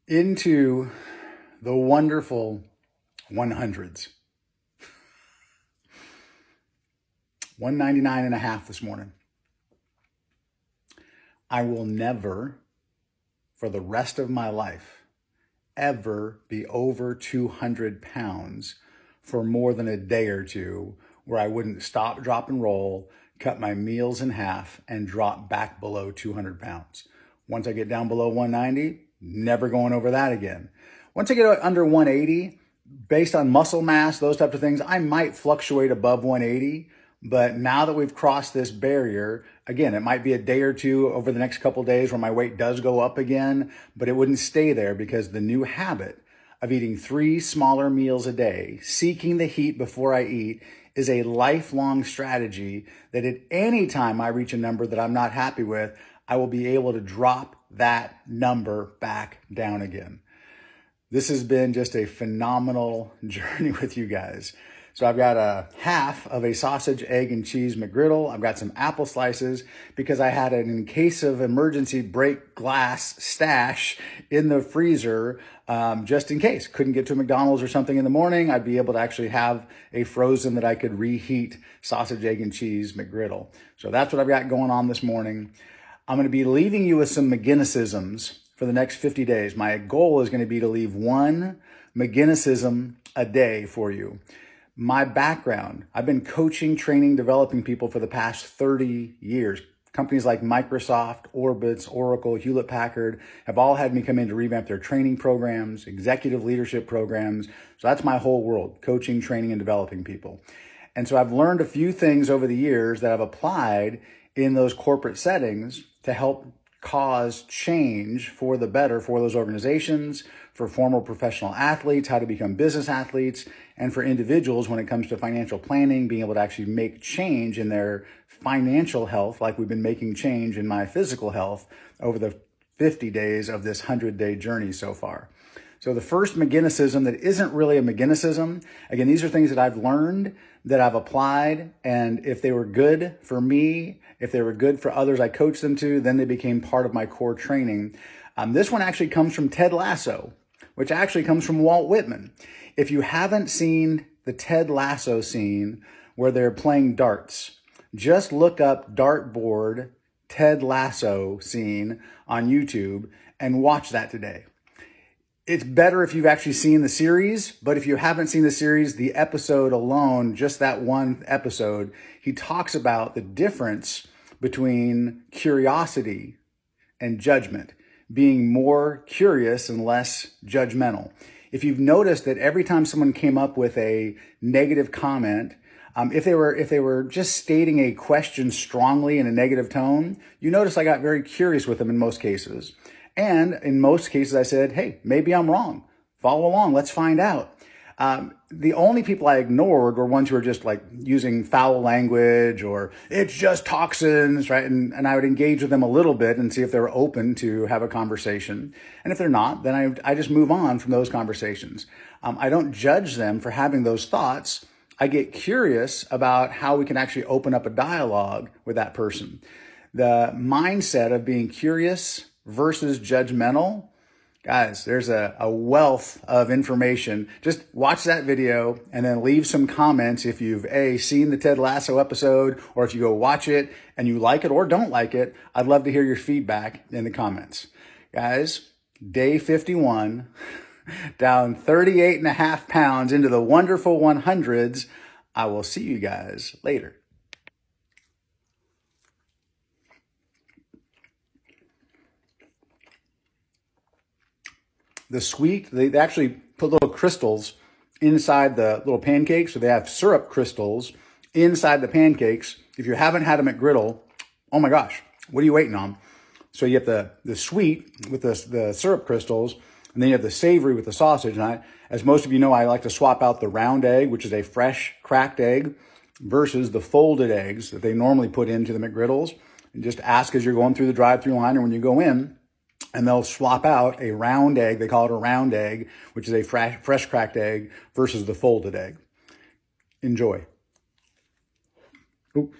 into the wonderful 100s. 199.5 this morning. I will never, for the rest of my life, ever be over 200 pounds for more than a day or two where I wouldn't stop, drop, and roll, cut my meals in half, and drop back below 200 pounds. Once I get down below 190, never going over that again. Once I get under 180, based on muscle mass, those types of things, I might fluctuate above 180. But now that we've crossed this barrier, again, it might be a day or two over the next couple of days where my weight does go up again, but it wouldn't stay there because the new habit of eating 3 smaller meals a day, seeking the heat before I eat, is a lifelong strategy that at any time I reach a number that I'm not happy with, I will be able to drop that number back down again. This has been just a phenomenal journey with you guys. So I've got a half of a sausage, egg, and cheese McGriddle. I've got some apple slices because I had an in case of emergency break glass stash in the freezer just in case. Couldn't get to McDonald's or something in the morning. I'd be able to actually have a frozen that I could reheat sausage, egg, and cheese McGriddle. So that's what I've got going on this morning. I'm going to be leaving you with some McGinnisisms for the next 50 days. My goal is going to be to leave one McGinnisism a day for you. My background, I've been coaching, training, developing people for the past 30 years. Companies like Microsoft, Orbitz, Oracle, Hewlett-Packard have all had me come in to revamp their training programs, executive leadership programs. So that's my whole world, coaching, training, and developing people. And so I've learned a few things over the years that I've applied in those corporate settings to help cause change for the better for those organizations, for former professional athletes, how to become business athletes, and for individuals when it comes to financial planning, being able to actually make change in their financial health, like we've been making change in my physical health over the 50 days of this 100-day journey so far. So the first McGinnisism that isn't really a McGinnisism, again, these are things that I've learned, that I've applied, and if they were good for me, if they were good for others I coached them to, then they became part of my core training. This one actually comes from Ted Lasso, which actually comes from Walt Whitman. If you haven't seen the Ted Lasso scene where they're playing darts, just look up dartboard Ted Lasso scene on YouTube and watch that today. It's better if you've actually seen the series, but if you haven't seen the series, the episode alone, just that one episode, he talks about the difference between curiosity and judgment, being more curious and less judgmental. If you've noticed that every time someone came up with a negative comment, if they were just stating a question strongly in a negative tone, you notice I got very curious with them in most cases. And in most cases, I said, hey, maybe I'm wrong. Follow along. Let's find out. The only people I ignored were ones who were just like using foul language or it's just toxins, right? And I would engage with them a little bit and see if they were open to have a conversation. And if they're not, then I just move on from those conversations. I don't judge them for having those thoughts. I get curious about how we can actually open up a dialogue with that person. The mindset of being curious versus judgmental, guys, there's a wealth of information. Just watch that video and then leave some comments if you've seen the Ted Lasso episode, or if you go watch it and you like it or don't like it. I'd love to hear your feedback in the comments. Guys, day 51, down 38.5 pounds into the wonderful 100s. I will see you guys later. The sweet, they actually put little crystals inside the little pancakes. So they have syrup crystals inside the pancakes. If you haven't had a McGriddle, oh my gosh, what are you waiting on? So you have the sweet with the syrup crystals, and then you have the savory with the sausage. And as most of you know, I like to swap out the round egg, which is a fresh cracked egg, versus the folded eggs that they normally put into the McGriddles. And just ask as you're going through the drive-through line or when you go in, and they'll swap out a round egg. They call it a round egg, which is a fresh cracked egg versus the folded egg. Enjoy. Oops.